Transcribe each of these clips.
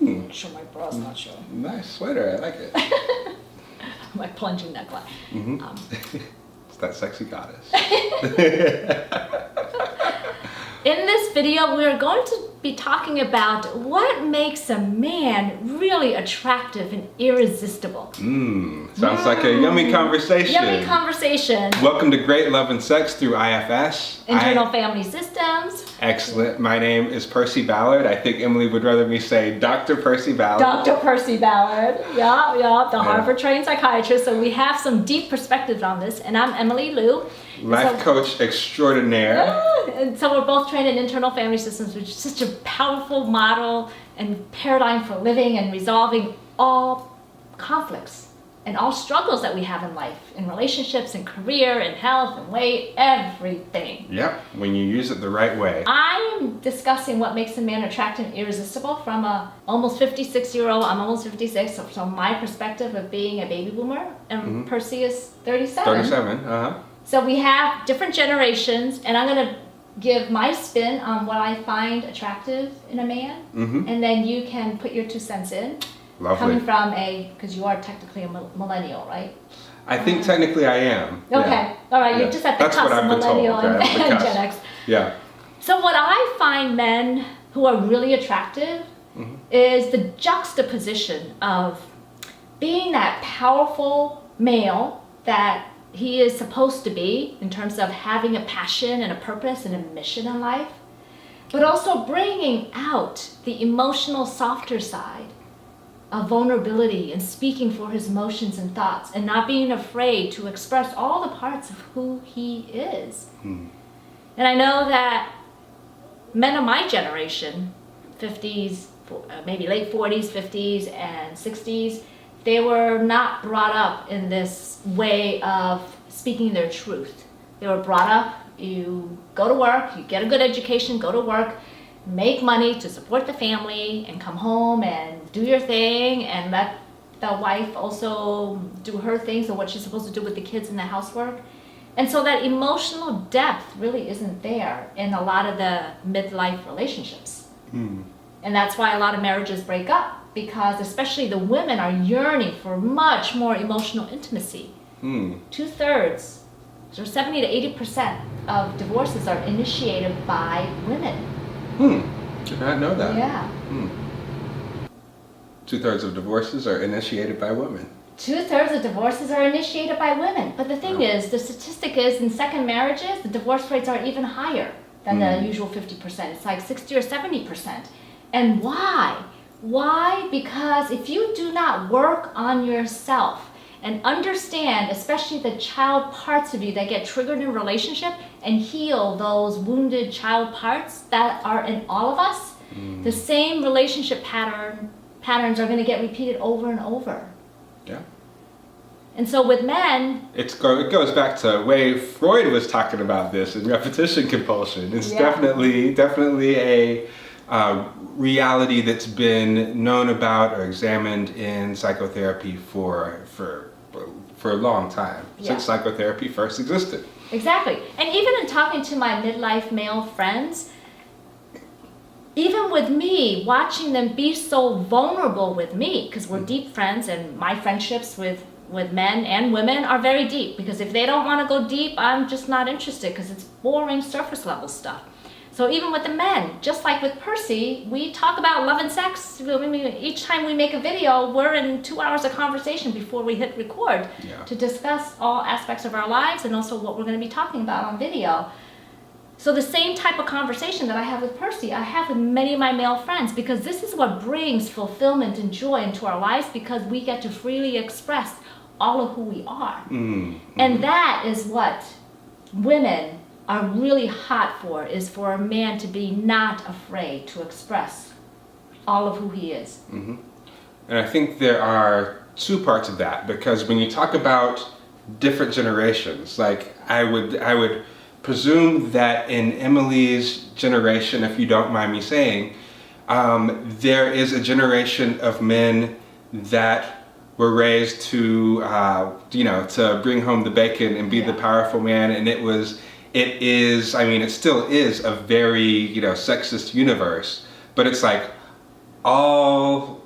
Make sure my bra's not showing. Nice sweater, I like it. My plunging neckline. It's that sexy goddess. In this video, we're going to be talking about what makes a man really attractive and irresistible. Sounds like a yummy conversation. Yummy conversation. Welcome to Great Love and Sex through IFS. Internal Family Systems. Excellent. My name is Percy Ballard. I think Emily would rather me say Dr. Percy Ballard. Dr. Percy Ballard. Yeah, the Harvard-trained psychiatrist. So we have some deep perspectives on this. And I'm Emily Liu. Life coach extraordinaire. Yeah, and so we're both trained in internal family systems, which is such a powerful model and paradigm for living and resolving all conflicts and all struggles that we have in life, in relationships, in career, in health, and weight, everything. Yep, when you use it the right way. I am discussing what makes a man attractive and irresistible from a almost 56-year-old, I'm almost 56, so from my perspective of being a baby boomer, and Percy is 37. 37, So we have different generations, and I'm going to give my spin on what I find attractive in a man, and then you can put your 2 cents in. Lovely. Coming from because you are technically a millennial, right? I think technically I am. Okay, Yeah. all right, you're just at the That's cusp what of I've been millennial told, and, right? and Gen X. Yeah. So what I find men who are really attractive is the juxtaposition of being that powerful male that he is supposed to be in terms of having a passion and a purpose and a mission in life, but also bringing out the emotional softer side of vulnerability and speaking for his emotions and thoughts and not being afraid to express all the parts of who he is. And I know that men of my generation, 50s, maybe late 40s, 50s, and 60s, they were not brought up in this way of speaking their truth. They were brought up, you go to work, you get a good education, go to work, make money to support the family, and come home and do your thing, and let the wife also do her thing, so what she's supposed to do with the kids and the housework. And so that emotional depth really isn't there in a lot of the midlife relationships. And that's why a lot of marriages break up, because especially the women are yearning for much more emotional intimacy. 2/3, so 70 to 80% of divorces are initiated by women. Did not know that. Yeah. 2/3 of divorces are initiated by women. 2/3 of divorces are initiated by women. But the thing is, the statistic is in second marriages, the divorce rates are even higher than the usual 50%. It's like 60 or 70%. And why? Why? Because if you do not work on yourself and understand, especially the child parts of you that get triggered in a relationship, and heal those wounded child parts that are in all of us, the same relationship patterns are going to get repeated over and over. Yeah. And so with men, it goes back to way Freud was talking about this in repetition compulsion. It's definitely a reality that's been known about or examined in psychotherapy for a long time, since psychotherapy first existed. Exactly. And even in talking to my midlife male friends, even with me, watching them be so vulnerable with me, because we're deep friends, and my friendships with men and women are very deep, because if they don't want to go deep, I'm just not interested, because it's boring surface level stuff. So even with the men, just like with Percy, we talk about love and sex. Each time we make a video, we're in 2 hours of conversation before we hit record to discuss all aspects of our lives and also what we're going to be talking about on video. So the same type of conversation that I have with Percy, I have with many of my male friends, because this is what brings fulfillment and joy into our lives, because we get to freely express all of who we are. And that is what women are really hot for, is for a man to be not afraid to express all of who he is. And I think there are 2 parts of that, because when you talk about different generations, like I would presume that in Emily's generation, if you don't mind me saying, there is a generation of men that were raised to, to bring home the bacon and be the powerful man, and it still is a very, sexist universe, but it's like, all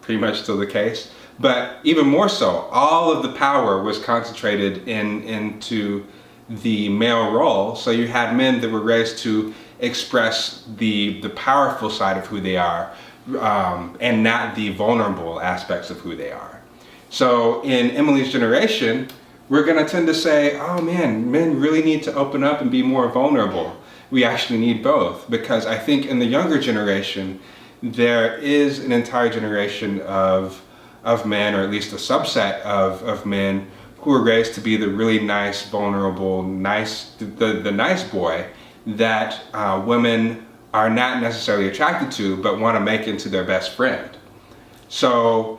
pretty much still the case, but even more so, all of the power was concentrated into the male role. So you had men that were raised to express the powerful side of who they are, and not the vulnerable aspects of who they are. So in Emily's generation, we're going to tend to say, oh man, men really need to open up and be more vulnerable. We actually need both, because I think in the younger generation, there is an entire generation of men, or at least a subset of men, who are raised to be the really nice, vulnerable, the nice boy that women are not necessarily attracted to, but want to make into their best friend. So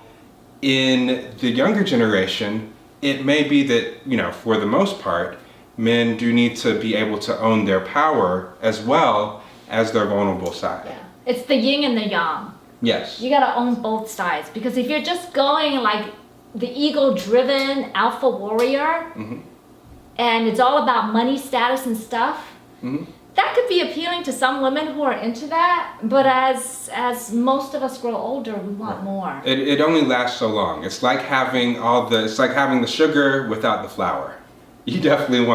in the younger generation, it may be that, for the most part, men do need to be able to own their power as well as their vulnerable side. Yeah. It's the yin and the yang. Yes. You gotta own both sides, because if you're just going like the ego-driven alpha warrior, and it's all about money, status, and stuff, that could be appealing to some women who are into that, but as most of us grow older, we want more. It only lasts so long. It's like having the sugar without the flour. You definitely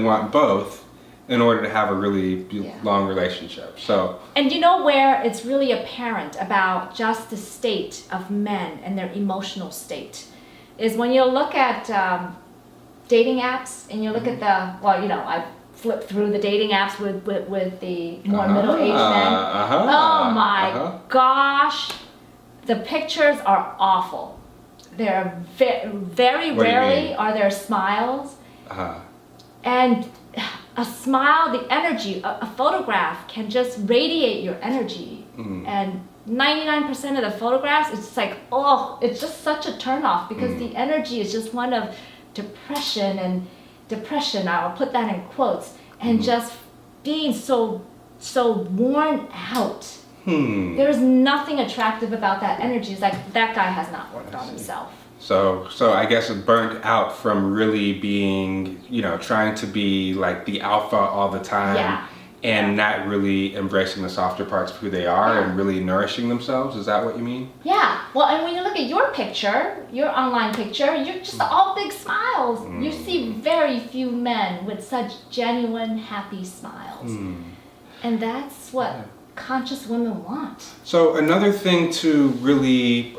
want both in order to have a really long relationship. So. And you know where it's really apparent about just the state of men and their emotional state is when you look at dating apps, and you look at I flip through the dating apps with the more middle-aged men. Oh my gosh, the pictures are awful. They're very rarely are there smiles. And a smile, the energy, a photograph can just radiate your energy. And 99% of the photographs, it's just like, it's just such a turnoff, because the energy is just one of depression, I'll put that in quotes, and just being so worn out. There's nothing attractive about that energy. It's like, that guy has not worked on himself. So I guess it burnt out from really being, trying to be like the alpha all the time, and not really embracing the softer parts of who they are and really nourishing themselves. Is that what you mean? Yeah. Well, and when you look at your picture, your online picture, you're just all big smiles. You see very few men with such genuine, happy smiles. And that's what conscious women want. So another thing to really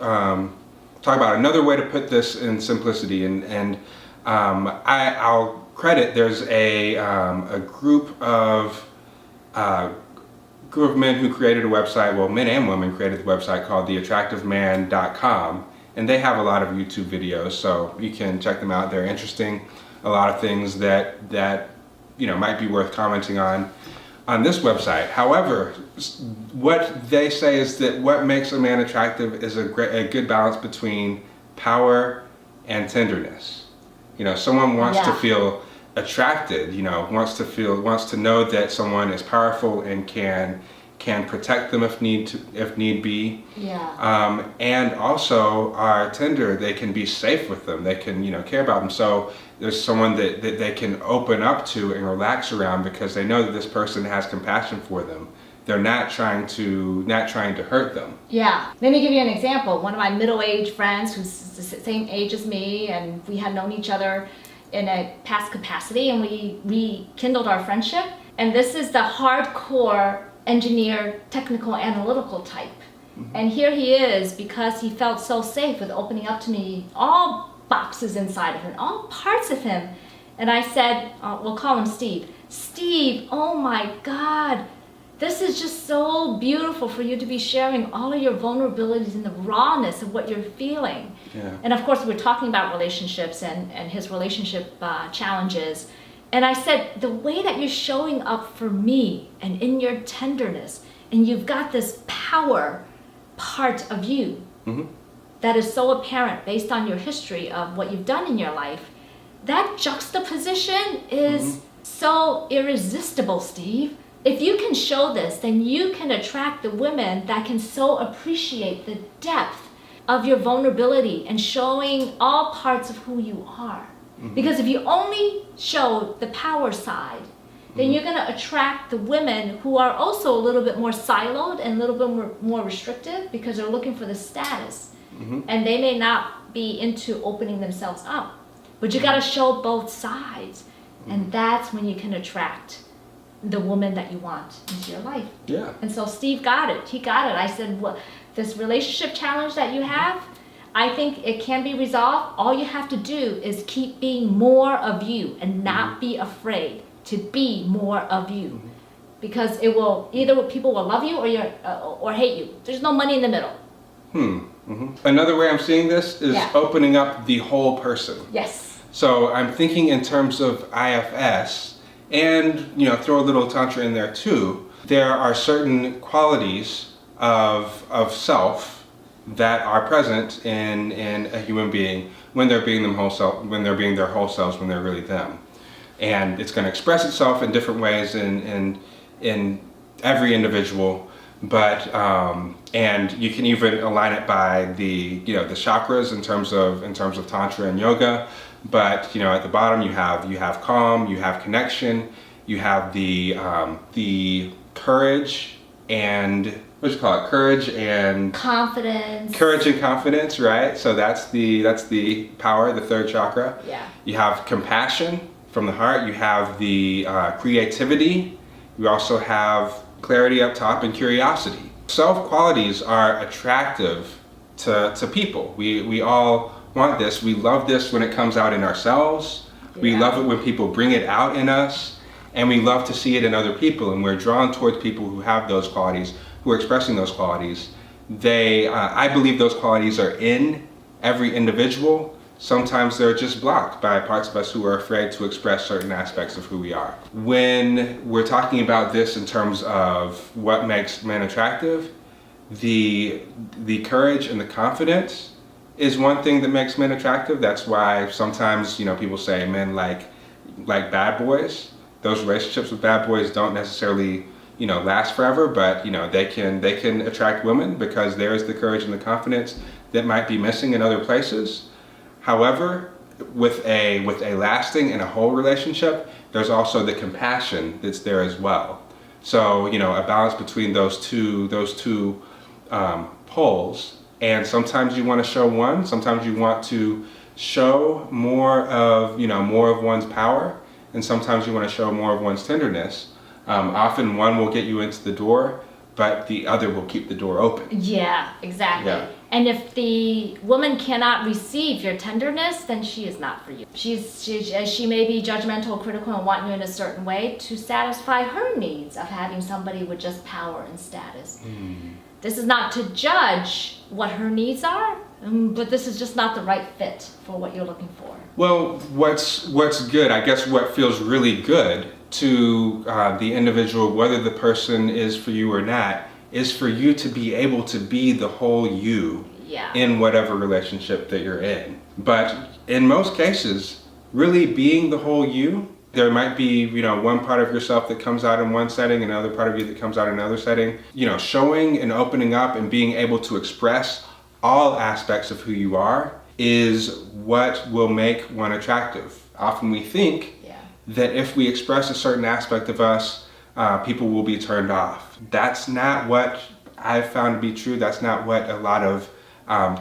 talk about, another way to put this in simplicity, and I'll credit, there's a group of men who created a website, well, men and women created the website called theattractiveman.com, and they have a lot of YouTube videos, so you can check them out. They're interesting, a lot of things that might be worth commenting on this website. However, what they say is that what makes a man attractive is a good balance between power and tenderness. Someone wants to feel attracted, wants to know that someone is powerful and can protect them if need be. And also are tender. They can be safe with them. They can care about them. So there's someone that they can open up to and relax around, because they know that this person has compassion for them. They're not trying to hurt them. Yeah. Let me give you an example. One of my middle-aged friends who's the same age as me, and we had known each other in a past capacity, and we rekindled our friendship. And this is the hardcore engineer, technical, analytical type. And here he is, because he felt so safe with opening up to me all boxes inside of him, all parts of him. And I said, we'll call him Steve. Steve, oh my God, this is just so beautiful for you to be sharing all of your vulnerabilities and the rawness of what you're feeling. And of course, we're talking about relationships and his relationship challenges. And I said, the way that you're showing up for me and in your tenderness, and you've got this power part of you that is so apparent based on your history of what you've done in your life, that juxtaposition is so irresistible, Steve. If you can show this, then you can attract the women that can so appreciate the depth of your vulnerability and showing all parts of who you are. Because if you only show the power side, then you're going to attract the women who are also a little bit more siloed and a little bit more restrictive because they're looking for the status. And they may not be into opening themselves up. But you got to show both sides. And that's when you can attract the woman that you want into your life. Yeah. And so Steve got it. He got it. I said, well, this relationship challenge that you have, I think it can be resolved. All you have to do is keep being more of you and not be afraid to be more of you. Because it will, either people will love you or hate you. There's no money in the middle. Another way I'm seeing this is Yeah. opening up the whole person. Yes. So I'm thinking in terms of IFS, and throw a little tantra in there too. There are certain qualities of self that are present in a human being when they're being their whole selves, when they're really them, and it's going to express itself in different ways in every individual. But and you can even align it by the chakras in terms of tantra and yoga. But at the bottom you have calm, you have connection, you have the courage and courage and confidence, right? So that's the power, the third chakra. Yeah. You have compassion from the heart. You have the creativity. You also have clarity up top and curiosity. Self qualities are attractive to people. We all want this. We love this when it comes out in ourselves. We love it when people bring it out in us, and we love to see it in other people, and we're drawn towards people who have those qualities, who are expressing those qualities. I believe those qualities are in every individual. Sometimes they're just blocked by parts of us who are afraid to express certain aspects of who we are. When we're talking about this in terms of what makes men attractive, the courage and the confidence is one thing that makes men attractive. That's why sometimes people say men like bad boys. Those relationships with bad boys don't necessarily last forever, but they can attract women because there's the courage and the confidence that might be missing in other places. However, with a lasting and a whole relationship, there's also the compassion that's there as well. So a balance between those two poles. And sometimes you want to show one. Sometimes you want to show more of one's power, and sometimes you want to show more of one's tenderness. Often one will get you into the door, but the other will keep the door open. Yeah, exactly. Yeah. And if the woman cannot receive your tenderness, then she is not for you. She may be judgmental, critical, and want you in a certain way to satisfy her needs of having somebody with just power and status. This is not to judge what her needs are, but this is just not the right fit for what you're looking for. Well, what's good, I guess what feels really good to the individual, whether the person is for you or not, is for you to be able to be the whole you in whatever relationship that you're in. But in most cases, really being the whole you, there might be, one part of yourself that comes out in one setting, another part of you that comes out in another setting. Showing and opening up and being able to express all aspects of who you are is what will make one attractive. Often we think that if we express a certain aspect of us, people will be turned off. That's not what I've found to be true. That's not what a lot of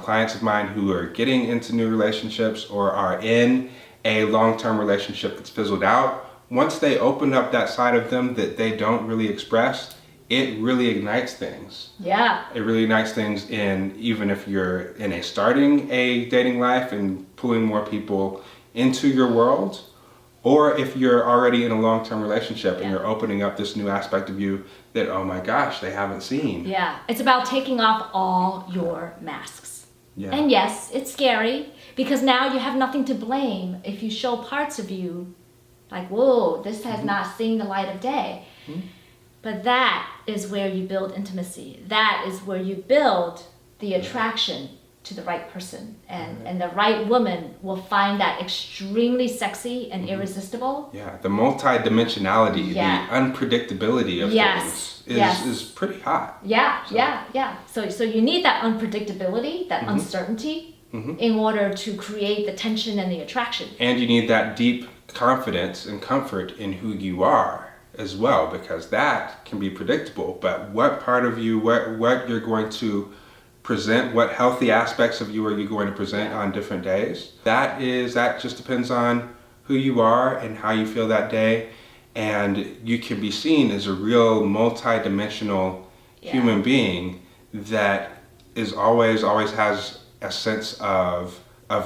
clients of mine who are getting into new relationships or are in a long-term relationship that's fizzled out, once they open up that side of them that they don't really express, it really ignites things. Yeah. It really ignites things even if you're starting a dating life and pulling more people into your world, or if you're already in a long-term relationship and you're opening up this new aspect of you that, oh my gosh, they haven't seen. Yeah, it's about taking off all your masks. Yeah. And yes, it's scary because now you have nothing to blame if you show parts of you like, whoa, this has not seen the light of day. But that is where you build intimacy. That is where you build the attraction to the right person. And the right woman will find that extremely sexy and irresistible. Yeah, the multi-dimensionality, the unpredictability of things is pretty hot. Yeah. So you need that unpredictability, that uncertainty in order to create the tension and the attraction. And you need that deep confidence and comfort in who you are. as well, because that can be predictable. But what part of you, what you're going to present, what healthy aspects of you are you going to present on different days, that just depends on who you are and how you feel that day. And you can be seen as a real multi-dimensional human being that is always has a sense of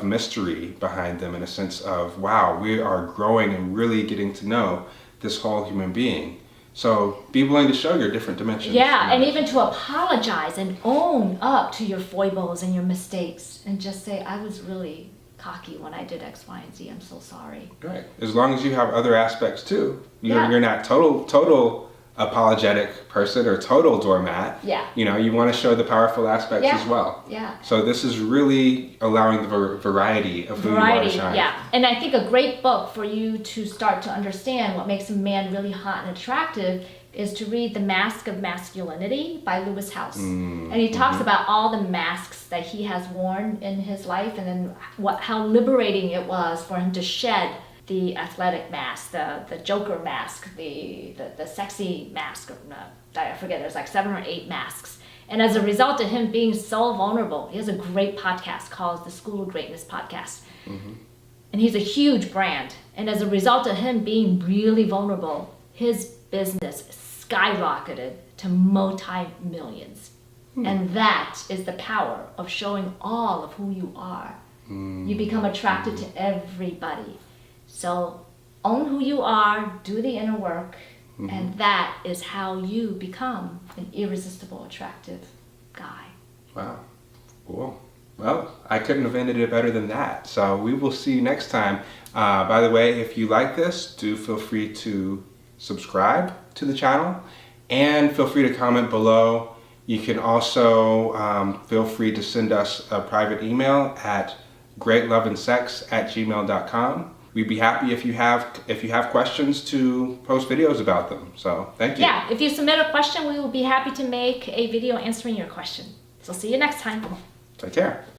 mystery behind them, and a sense of, wow, we are growing and really getting to know this whole human being. So be willing to show your different dimensions. Yeah, and even to apologize and own up to your foibles and your mistakes, and just say, I was really cocky when I did X, Y, and Z. I'm so sorry. Right. As long as you have other aspects too. You're not total apologetic person or total doormat. Yeah. You know, you want to show the powerful aspects as well. Yeah. So this is really allowing the variety of who you want to shine. Yeah. And I think a great book for you to start to understand what makes a man really hot and attractive is to read The Mask of Masculinity by Lewis House. And he talks about all the masks that he has worn in his life, and then how liberating it was for him to shed the athletic mask, the Joker mask, the sexy mask. I forget, there's like 7 or 8 masks. And as a result of him being so vulnerable, he has a great podcast called the School of Greatness podcast. And he's a huge brand. And as a result of him being really vulnerable, his business skyrocketed to multi-millions. And that is the power of showing all of who you are. You become attracted to everybody. So own who you are, do the inner work, and that is how you become an irresistible, attractive guy. Wow. Cool. Well, I couldn't have ended it better than that. So we will see you next time. By the way, if you like this, do feel free to subscribe to the channel and feel free to comment below. You can also feel free to send us a private email at greatloveandsex@gmail.com. We'd be happy if you have questions to post videos about them. So thank you. Yeah, if you submit a question, we will be happy to make a video answering your question. So see you next time. Take care.